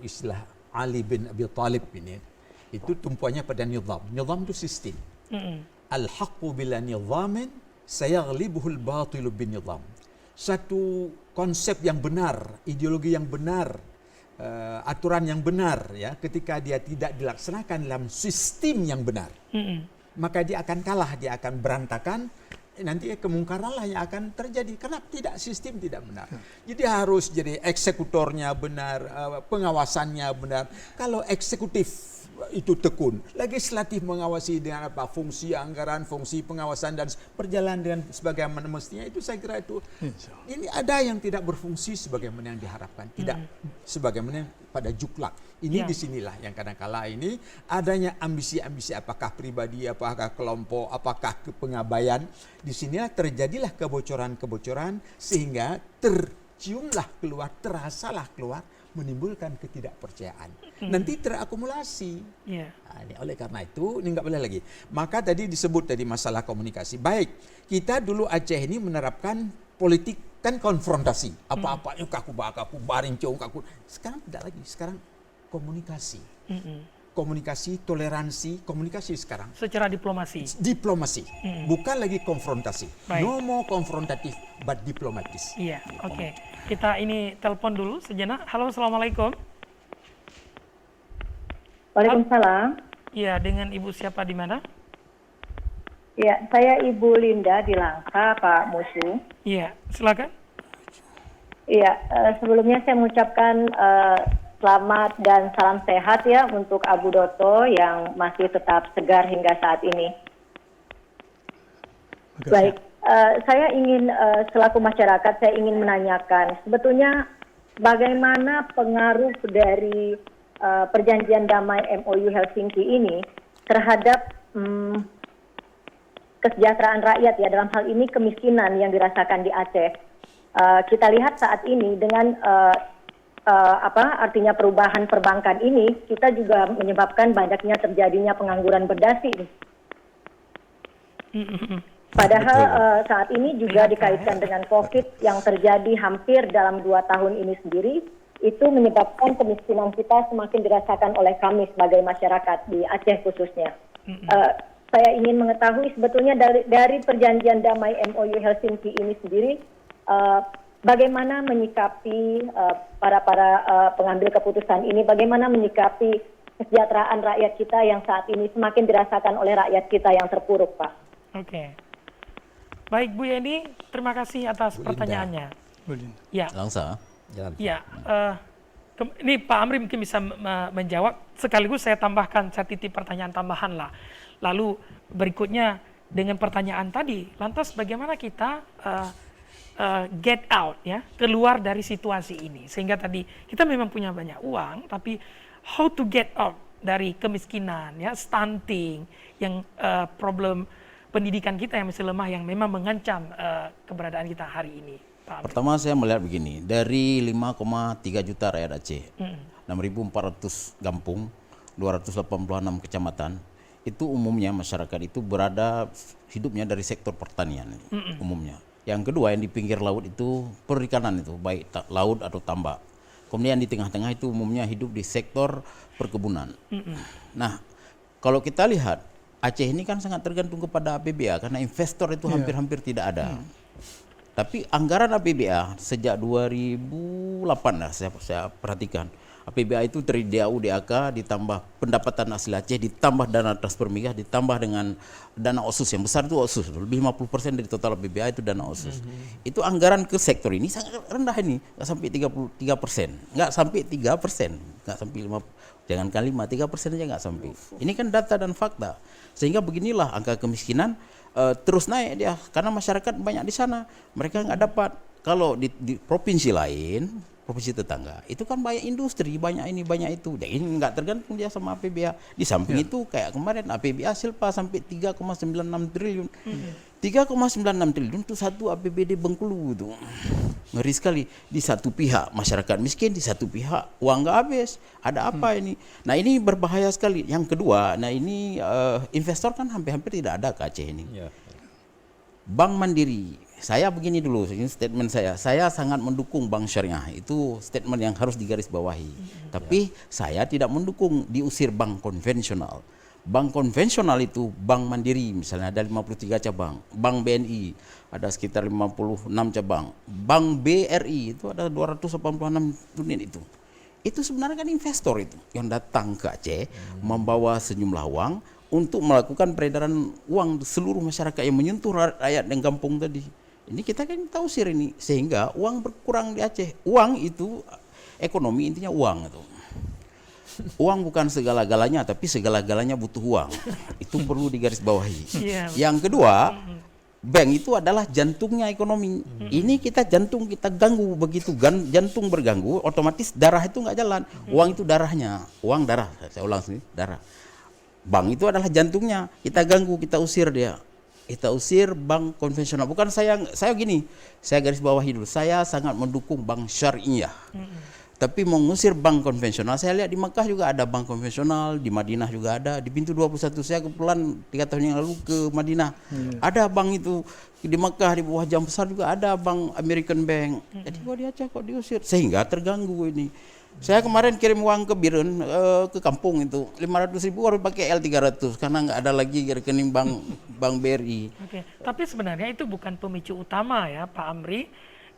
istilah Ali bin Abi Thalib ini itu tumpuannya pada nizam. Nizam itu sistem. Al-haqqu bila nizamin sayaghlibuhul batilu bin nizam. Satu konsep yang benar, ideologi yang benar, aturan yang benar ya, ketika dia tidak dilaksanakan dalam sistem yang benar, maka dia akan kalah, dia akan berantakan. nanti kemungkaran lah yang akan terjadi karena sistem tidak benar. Jadi harus jadi eksekutornya benar, pengawasannya benar. Kalau eksekutif itu tekun, legislatif mengawasi dengan apa, fungsi anggaran, fungsi pengawasan dan berjalan dengan sebagaimana mestinya, itu saya kira itu ini ada yang tidak berfungsi sebagaimana yang diharapkan, tidak sebagaimana pada juklak. Ini disinilah yang kadang-kala ini adanya ambisi-ambisi, apakah pribadi, apakah kelompok, apakah pengabaian. Disinilah terjadilah kebocoran-kebocoran sehingga terciumlah keluar, terasalah keluar, menimbulkan ketidakpercayaan. Nanti terakumulasi. Oleh karena itu, ini nggak boleh lagi. Maka tadi disebut tadi masalah komunikasi. Baik, kita dulu Aceh ini menerapkan politik kan konfrontasi. Apa-apa, kaku baring cong, kaku. Sekarang tidak lagi. Sekarang komunikasi. Komunikasi, toleransi, komunikasi sekarang. Secara diplomasi. Diplomasi, bukan lagi konfrontasi. Baik. No more konfrontatif, but diplomatis. Iya, oke. Kita ini telepon dulu sejenak. Halo, assalamualaikum. Waalaikumsalam. Iya, dengan Ibu siapa di mana? Ya, saya Ibu Linda di Langka, Pak Musu. Iya, silakan. Iya, sebelumnya saya mengucapkan selamat dan salam sehat ya untuk Abu Doto yang masih tetap segar hingga saat ini. Baik, saya ingin selaku masyarakat saya ingin menanyakan sebetulnya bagaimana pengaruh dari perjanjian damai MOU Helsinki ini terhadap kesejahteraan rakyat ya, dalam hal ini kemiskinan yang dirasakan di Aceh. Kita lihat saat ini dengan artinya perubahan perbankan ini, kita juga menyebabkan banyaknya terjadinya pengangguran berdasi. Padahal saat ini juga dikaitkan dengan COVID yang terjadi hampir dalam 2 tahun ini sendiri, itu menyebabkan kemiskinan kita semakin dirasakan oleh kami sebagai masyarakat di Aceh khususnya. Saya ingin mengetahui sebetulnya dari perjanjian damai MOU Helsinki ini sendiri, bagaimana menyikapi para pengambil keputusan ini, bagaimana menyikapi kesejahteraan rakyat kita yang saat ini semakin dirasakan oleh rakyat kita yang terpuruk, Pak. Oke. Baik, Bu Yeni, terima kasih atas pertanyaannya. Ya. Langsa. Ya, ini Pak Amri mungkin bisa menjawab. Sekaligus saya tambahkan, saya titip pertanyaan tambahan lah. Lalu berikutnya dengan pertanyaan tadi, lantas bagaimana kita get out ya, keluar dari situasi ini. Sehingga tadi kita memang punya banyak uang, tapi how to get out dari kemiskinan ya, stunting, yang problem pendidikan kita yang masih lemah, yang memang mengancam keberadaan kita hari ini. Pak Amri. Pertama saya melihat begini, dari 5,3 juta rakyat Aceh, 6.400 kampung, 286 kecamatan, itu umumnya masyarakat itu hidupnya dari sektor pertanian umumnya. Yang kedua yang di pinggir laut itu perikanan itu, baik laut atau tambak. Kemudian di tengah-tengah itu umumnya hidup di sektor perkebunan. Nah, kalau kita lihat Aceh ini kan sangat tergantung kepada APBA karena investor itu hampir-hampir tidak ada. Tapi anggaran APBA sejak 2008 lah saya perhatikan. APBA itu dari DAU, DAK, ditambah pendapatan asli Aceh, ditambah dana transfer migas, ditambah dengan dana OSUS yang besar itu OSUS, lebih 50% dari total APBA itu dana OSUS. Itu anggaran ke sektor ini sangat rendah ini, nggak sampai 33%, nggak sampai 3%, nggak sampai 5%, jangankan 3% aja nggak sampai. Ini kan data dan fakta, sehingga beginilah angka kemiskinan terus naik dia, karena masyarakat banyak di sana, mereka nggak dapat. Kalau di provinsi lain, provinsi tetangga itu kan banyak industri, banyak ini banyak itu, dan ini nggak tergantung dia sama APBA. Di samping itu kayak kemarin APBA Silpa sampai 3,96 triliun. 3,96 triliun itu satu APBD Bengkulu itu. Ngeri sekali. Di satu pihak masyarakat miskin, di satu pihak uang nggak habis. Ada apa ini? Nah ini berbahaya sekali. Yang kedua, nah ini investor kan hampir-hampir tidak ada ke Aceh ini. Bank Mandiri, saya begini dulu, ini statement saya sangat mendukung bank syariah, itu statement yang harus digarisbawahi. Tapi saya tidak mendukung diusir bank konvensional. Bank konvensional itu Bank Mandiri misalnya ada 53 cabang, Bank BNI ada sekitar 56 cabang, Bank BRI itu ada 286 unit itu sebenarnya kan investor itu yang datang ke Aceh membawa sejumlah uang untuk melakukan peredaran uang seluruh masyarakat yang menyentuh rakyat dan kampung tadi. Ini kita kan tahu usir ini, sehingga uang berkurang di Aceh. Uang itu, ekonomi intinya uang itu. Uang bukan segala-galanya, tapi segala-galanya butuh uang. Itu perlu digarisbawahi. Yang kedua, bank itu adalah jantungnya ekonomi. Ini kita jantung kita ganggu, begitu jantung berganggu, otomatis darah itu nggak jalan. Uang itu darahnya, uang darah. Saya ulang sini, darah. Bank itu adalah jantungnya. Kita ganggu, kita usir dia. Kita usir bank konvensional. Bukan saya gini, saya garis bawahi dulu. Saya sangat mendukung bank syariah. Tapi mengusir bank konvensional, saya lihat di Mekah juga ada bank konvensional, di Madinah juga ada, di pintu 21 saya kebetulan 3 tahun yang lalu ke Madinah. Ada bank itu, di Mekah di bawah Jam Besar juga ada bank American Bank. Jadi kok di Aceh kok diusir, sehingga terganggu ini. Saya kemarin kirim uang ke Biren, ke kampung itu 500.000 harus pakai L300 karena nggak ada lagi rekening bank BRI. Oke, tapi sebenarnya itu bukan pemicu utama ya Pak Amri.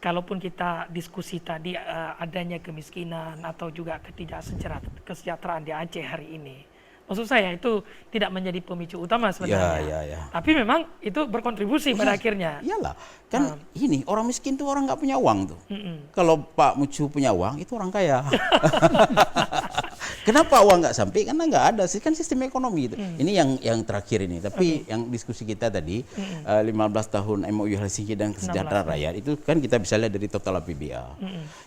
Kalaupun kita diskusi tadi adanya kemiskinan atau juga kesejahteraan di Aceh hari ini, maksud saya itu tidak menjadi pemicu utama sebenarnya. Ya. Tapi memang itu berkontribusi pada akhirnya. Iyalah, kan ini orang miskin tuh orang nggak punya uang tuh. Kalau Pak Mucu punya uang itu orang kaya. Kenapa uang nggak sampai? Karena nggak ada sih, kan sistem ekonomi itu. Ini yang terakhir ini. Tapi yang diskusi kita tadi 15 tahun MOU Helsinki dan kesejahteraan rakyat itu kan kita bisa lihat dari total APBA.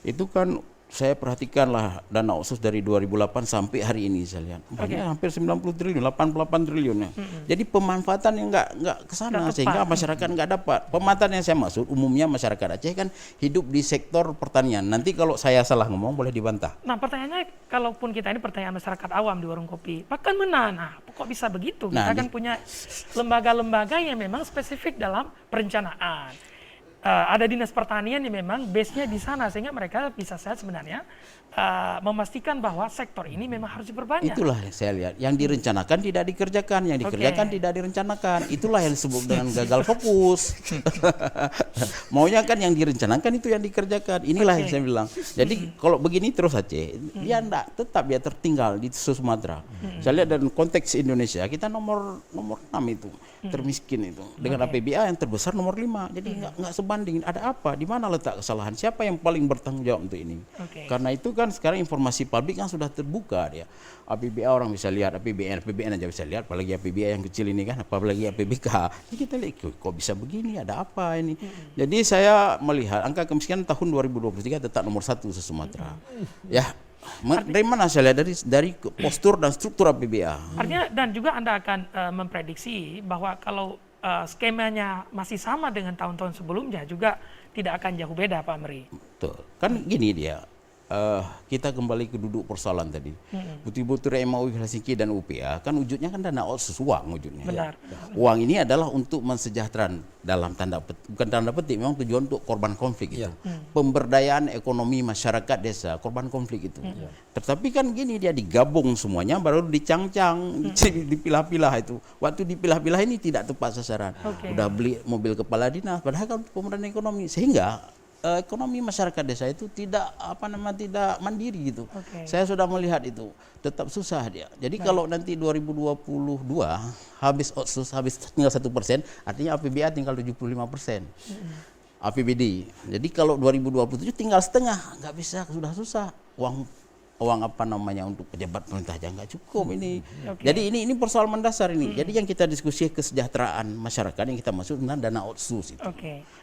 Itu kan saya perhatikan lah dana otsus dari 2008 sampai hari ini saya lihat. Hampir 90 triliun, 88 triliun ya. Jadi pemanfaatan yang nggak ke sana sehingga masyarakat nggak dapat. Pemanfaatan yang saya maksud umumnya masyarakat Aceh kan hidup di sektor pertanian. Nanti kalau saya salah ngomong boleh dibantah. Nah, pertanyaannya kalaupun kita ini pertanyaan masyarakat awam di warung kopi, bahkan mana? Kok bisa begitu? Kita kan punya lembaga-lembaga yang memang spesifik dalam perencanaan. Ada dinas pertanian yang memang base-nya di sana sehingga mereka bisa sebenarnya memastikan bahwa sektor ini memang harus diperbanyak. Itulah yang saya lihat, yang direncanakan tidak dikerjakan, yang dikerjakan tidak direncanakan. Itulah yang disebut dengan gagal fokus. Maunya kan yang direncanakan itu yang dikerjakan. Inilah yang saya bilang. Jadi kalau begini terus Aceh, dia tetap dia tertinggal di Sumatera. Saya lihat dalam konteks Indonesia kita nomor 6 itu termiskin itu dengan APBA yang terbesar nomor 5. Jadi nggak sebanding. Ada apa? Di mana letak kesalahan? Siapa yang paling bertanggung jawab untuk ini? Karena itu kan sekarang informasi publik kan sudah terbuka dia. APBA orang bisa lihat, APBN aja bisa lihat, apalagi APBA yang kecil ini kan, apalagi APBK. Jadi kita lihat kok bisa begini, ada apa ini? Jadi saya melihat angka kemiskinan tahun 2023 tetap nomor 1 se-Sumatera. Ya. Dari mana saya lihat dari postur dan struktur APBA. Artinya dan juga Anda akan memprediksi bahwa kalau skemanya masih sama dengan tahun-tahun sebelumnya juga tidak akan jauh beda Pak Amri. Betul. Kan gini dia. Kita kembali ke duduk persoalan tadi. Betul-betul MOU Helsinki dan UPA kan wujudnya kan dana otsus uang wujudnya. Benar. Ya. Uang ini adalah untuk mensejahteraan dalam bukan tanda petik, memang tujuan untuk korban konflik itu. Pemberdayaan ekonomi masyarakat desa, korban konflik itu. Tetapi kan gini dia digabung semuanya baru dicang-cang, dipilah-pilah itu. Waktu dipilah-pilah ini tidak tepat sasaran. Udah beli mobil kepala dinas padahal kan pemberdayaan ekonomi sehingga ekonomi masyarakat desa itu tidak mandiri gitu. Saya sudah melihat itu tetap susah dia. Jadi kalau nanti 2022 habis otsus tinggal 1%, artinya APBA tinggal 75%. APBD. Jadi kalau 2027 tinggal setengah, nggak bisa, sudah susah. Uang untuk pejabat pemerintah aja nggak cukup ini. Jadi ini persoalan mendasar ini. Jadi yang kita diskusi kesejahteraan masyarakat yang kita maksud dengan dana otsus itu.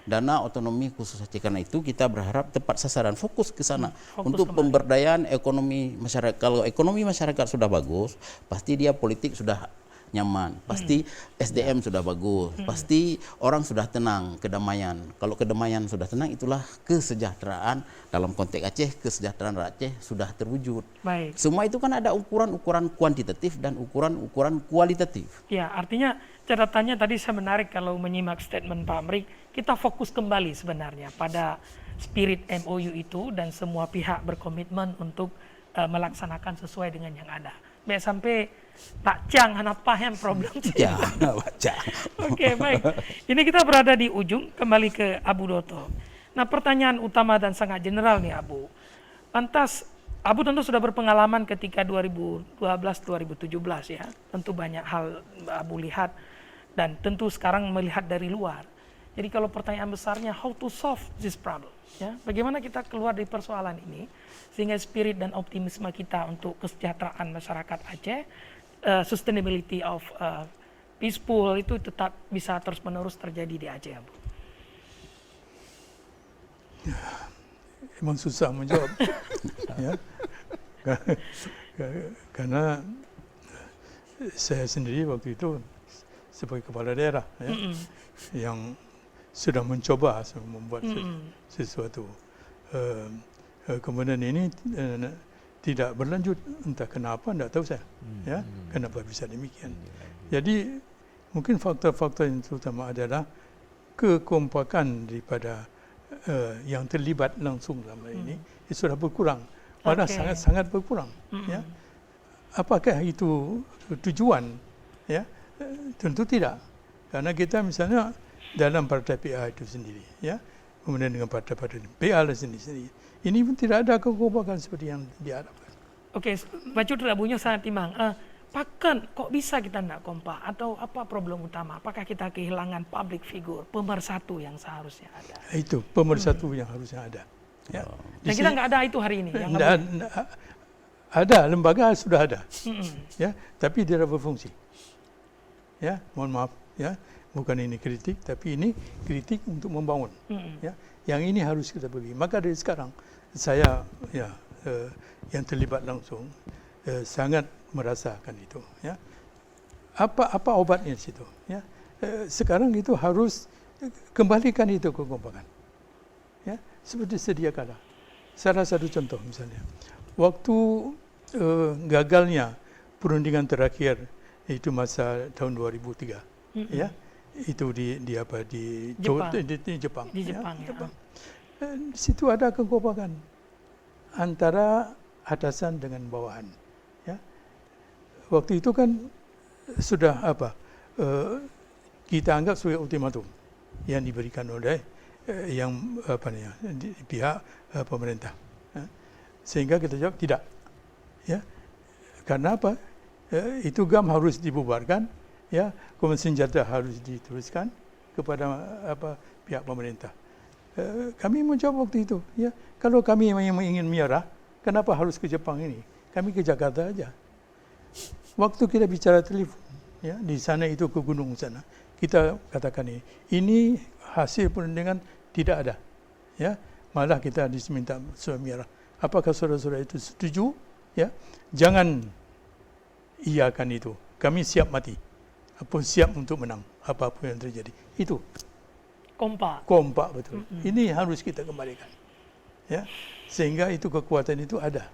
Dana otonomi khusus Aceh, karena itu kita berharap tepat sasaran, fokus ke sana untuk pemberdayaan ekonomi masyarakat. Kalau ekonomi masyarakat sudah bagus, pasti dia politik sudah nyaman, pasti SDM sudah bagus, pasti orang sudah tenang, kedamaian. Kalau kedamaian sudah tenang, itulah kesejahteraan dalam konteks Aceh, kesejahteraan Aceh sudah terwujud. Baik. Semua itu kan ada ukuran-ukuran kuantitatif dan ukuran-ukuran kualitatif. Ya, artinya catatannya tadi saya menarik kalau menyimak statement Pak Amri, kita fokus kembali sebenarnya pada spirit MOU itu dan semua pihak berkomitmen untuk melaksanakan sesuai dengan yang ada. Biar sampai tak cang hana paham problem. Oke, baik. Ini kita berada di ujung, kembali ke Abu Doto. Nah, pertanyaan utama dan sangat general nih Abu. Lantas Abu tentu sudah berpengalaman ketika 2012-2017 ya. Tentu banyak hal Abu lihat dan tentu sekarang melihat dari luar. Jadi kalau pertanyaan besarnya how to solve this problem ya. Bagaimana kita keluar dari persoalan ini sehingga spirit dan optimisme kita untuk kesejahteraan masyarakat Aceh, sustainability of peaceful itu tetap bisa terus-menerus terjadi di Aceh, Abu. Memang susah menjawab. Ya. Karena saya sendiri waktu itu sebagai kepala daerah ya, yang sudah mencoba membuat sesuatu. Kemudian ini tidak berlanjut, entah kenapa, tidak tahu saya. Ya, kenapa bisa demikian. Jadi mungkin faktor-faktor yang terutama adalah kekompakan daripada yang terlibat langsung dalam ini sudah berkurang, malah sangat-sangat berkurang. Ya. Apakah itu tujuan? Ya, tentu tidak. Karena kita misalnya dalam partai PA itu sendiri, ya, kemudian dengan partai-partai PA sendiri, ini pun tidak ada kekompakan seperti yang diharapkan. Oke, Bacut Rabunya sangat timbang. Pakan kok bisa kita tidak kompak atau apa problem utama? Apakah kita kehilangan public figure, pemersatu yang seharusnya ada? Itu pemersatu yang harusnya ada. Ya. Dan kita nggak ada itu hari ini. Ada lembaga sudah ada, ya, tapi tidak berfungsi. Ya, mohon maaf, ya, bukan ini kritik, tapi ini kritik untuk membangun. Ya, yang ini harus kita bagi. Maka dari sekarang saya, ya, yang terlibat langsung sangat merasakan itu. Ya, apa obatnya di situ? Ya, sekarang itu harus kembalikan itu kekompakan. Ya, seperti sedia kala. Salah satu contoh misalnya, waktu gagalnya perundingan terakhir itu masa tahun 2003, ya, itu di Jepang. Di Jepang, ya. Di situ ada kekompakan antara atasan dengan bawahan. Ya, waktu itu kan sudah kita anggap sebagai ultimatum yang diberikan oleh pihak pemerintah, ya. Sehingga kita jawab tidak, ya, karena apa? Itu GAM harus dibubarkan, ya, Komisi Senjata harus diteruskan kepada pihak pemerintah. Kami menjawab waktu itu, ya, kalau kami yang ingin menyerah, kenapa harus ke Jepang ini? Kami ke Jakarta aja. Waktu kita bicara telepon, ya, di sana itu ke gunung sana, kita katakan ini hasil perundingan tidak ada, ya, malah kita diminta surat merah. Apakah saudara-saudara itu setuju? Ya, jangan iakan itu. Kami siap mati, apapun siap untuk menang, apapun yang terjadi. Itu kompak betul. Ini harus kita kembalikan, ya, sehingga itu kekuatan itu ada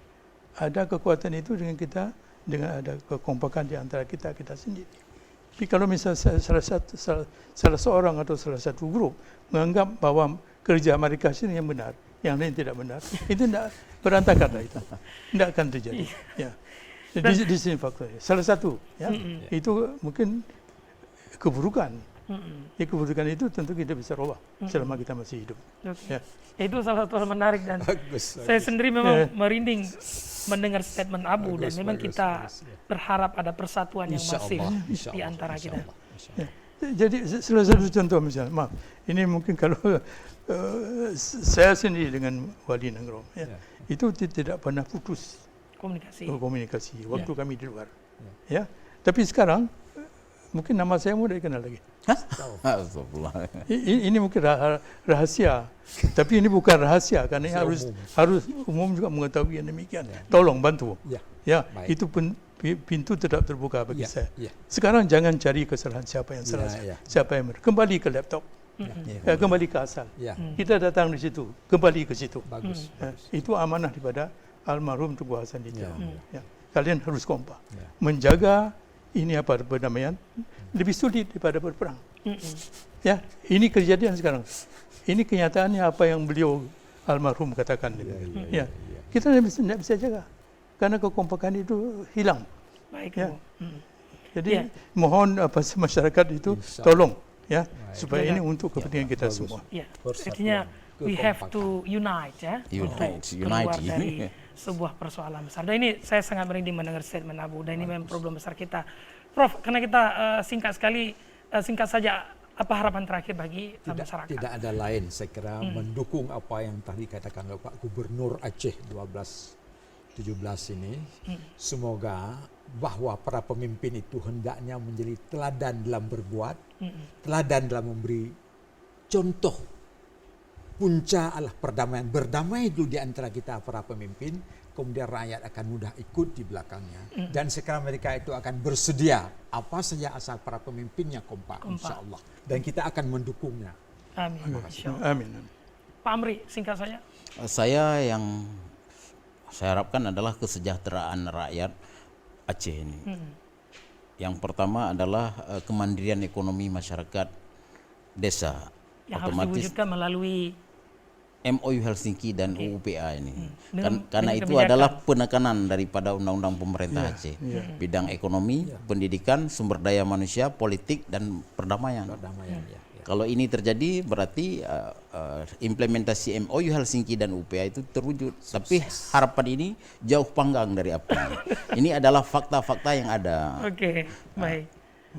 kekuatan itu dengan kita, dengan ada kekompakan di antara kita sendiri. Tapi kalau misalnya salah seorang atau salah satu grup menganggap bahwa kerja mereka sendiri yang benar, yang lain tidak benar, itu tidak berantakan lah, itu tidak akan terjadi. Ya. Di sini faktornya. Salah satu, ya, itu mungkin keburukan. Ya, keburukan itu tentu kita bisa ubah selama kita masih hidup. Okay. Ya. Itu salah satu hal menarik dan Bagus. saya sendiri memang merinding mendengar statement Abu dan memang kita berharap ada persatuan yang masif di antara kita. Ya. Jadi salah satu contoh misalnya, maaf, ini mungkin kalau saya sendiri dengan Wali Nanggrom, ya, itu tidak pernah putus komunikasi waktu kami di luar. Ya, tapi sekarang mungkin nama saya mau dikenal lagi. Ini mungkin rahasia, tapi ini bukan rahasia karena harus umum juga mengetahui yang demikian. Tolong bantu. Ya, itu pun pintu tetap terbuka bagi saya. Sekarang jangan cari kesalahan siapa yang salah, siapa yang benar. Kembali ke laptop, kembali ke asal. Kita datang di situ, kembali ke situ. Bagus. Itu amanah daripada almarhum Tugu Hasan Ditya. Ya. Kalian harus kompak, menjaga ini perdamaian lebih sulit daripada berperang. Ya, ini kejadian sekarang. Ini kenyataannya apa yang beliau almarhum katakan. Ya, kita tidak bisa jaga karena kekompakan itu hilang. Baik, ya. Jadi mohon masyarakat itu tolong, ya, supaya ini untuk kepentingan kita semua. Ya, artinya we have kekompakan. to unite ya, Unite, untuk keluar unite. dari sebuah persoalan besar. Dan ini saya sangat merinding mendengar statement Abu, dan ini memang problem besar kita. Prof, karena kita singkat saja, apa harapan terakhir bagi masyarakat? Tidak ada lain, saya kira mendukung apa yang tadi katakan oleh Pak Gubernur Aceh 12-17 ini. Semoga bahwa para pemimpin itu hendaknya menjadi teladan dalam berbuat, teladan dalam memberi contoh. Punca adalah perdamaian. Berdamai dulu di antara kita para pemimpin, kemudian rakyat akan mudah ikut di belakangnya. Dan sekarang mereka itu akan bersedia apa saja asal para pemimpinnya kompak. Insya Allah. Dan kita akan mendukungnya. Amin. Insya Allah. Amin. Pak Amri, singkat saja. Saya harapkan adalah kesejahteraan rakyat Aceh ini. Yang pertama adalah kemandirian ekonomi masyarakat desa. Yang harus diwujudkan melalui MOU Helsinki dan UUPA ini. Karena dengan itu kebijakan. adalah penekanan daripada undang-undang pemerintah Aceh. Bidang ekonomi, pendidikan, sumber daya manusia, politik, dan perdamaian. Perdamaian, ya. Kalau ini terjadi berarti implementasi MOU Helsinki dan UPA itu terwujud. Tapi harapan ini jauh panggang dari apa ini. Ini adalah fakta-fakta yang ada. Oke, baik.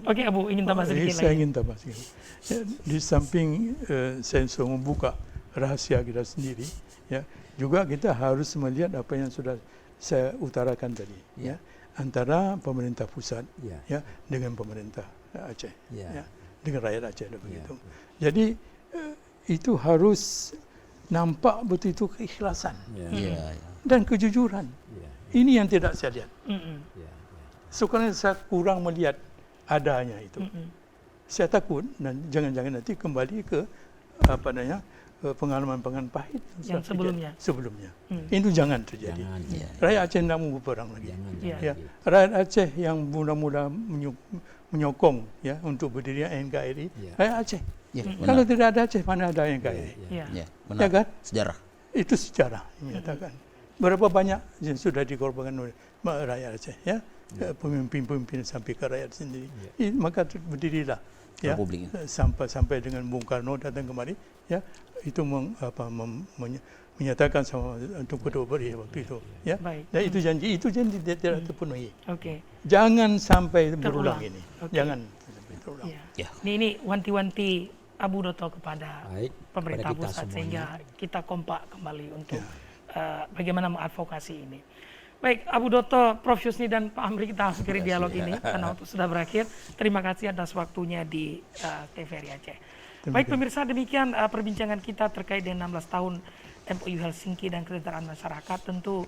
Oke, Abu, ingin tambah sedikit Saya lagi. ingin tambah sedikit. Ya, di samping saya sudah membuka rahasia kita sendiri, ya, juga kita harus melihat apa yang sudah saya utarakan tadi, ya, antara pemerintah pusat, ya, dengan pemerintah Aceh, ya, dengan rakyat Aceh, begitu. Jadi itu harus nampak betul itu keikhlasan dan kejujuran. Ini yang tidak saya lihat. Sekarang saya kurang melihat adanya itu. Saya takut dan jangan-jangan nanti kembali ke apa namanya pengalaman-pengalaman pahit yang sebelumnya. Itu jangan terjadi. Rakyat Aceh tidak mau berperang lagi. Ya. Rakyat Aceh yang mula-mula menyokong, ya, untuk berdirinya NKRI, rakyat Aceh. Kalau tidak ada Aceh, mana ada NKRI? Benar. Ya kan? Sejarah. Itu sejarah menyatakan. Berapa banyak yang sudah dikorbankan oleh rakyat Aceh, ya, pemimpin-pemimpin sampai ke rakyat sendiri. Maka berdirilah, ya, sampai dengan Bung Karno datang kemari, ya, itu menyatakan sama untuk kedua belah waktu itu, ya. Dan itu janji tidak terpenuhi. Jangan sampai berulang ini. Jangan sampai terulang. Ini wanti-wanti Abu Doto kepada pemerintah pusat semuanya, sehingga kita kompak kembali untuk bagaimana mengadvokasi ini. Baik, Abu Doto, Prof. Yusni, dan Pak Amri, kita akhiri dialog ini karena waktu sudah berakhir. Terima kasih atas waktunya di TVRI Aceh. Baik pemirsa, demikian perbincangan kita terkait dengan 16 tahun MOU Helsinki dan kesejahteraan masyarakat. Tentu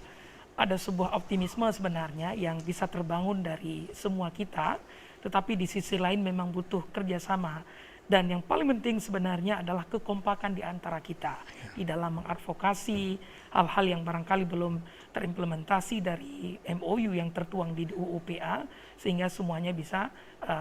ada sebuah optimisme sebenarnya yang bisa terbangun dari semua kita, tetapi di sisi lain memang butuh kerjasama. Dan yang paling penting sebenarnya adalah kekompakan di antara kita di dalam mengadvokasi hal-hal yang barangkali belum terimplementasi dari MOU yang tertuang di UUPA, sehingga semuanya bisa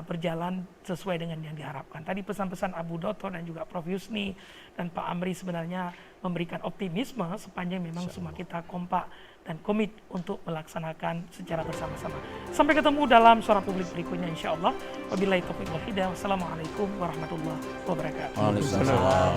berjalan sesuai dengan yang diharapkan. Tadi pesan-pesan Abu Doto dan juga Prof. Yusni dan Pak Amri sebenarnya memberikan optimisme sepanjang memang semua kita kompak dan komit untuk melaksanakan secara bersama-sama. Sampai ketemu dalam Suara Publik berikutnya insya Allah. Wabillahi taufiq wal hidayah. Wassalamualaikum warahmatullahi wabarakatuh. Waalaikumsalam.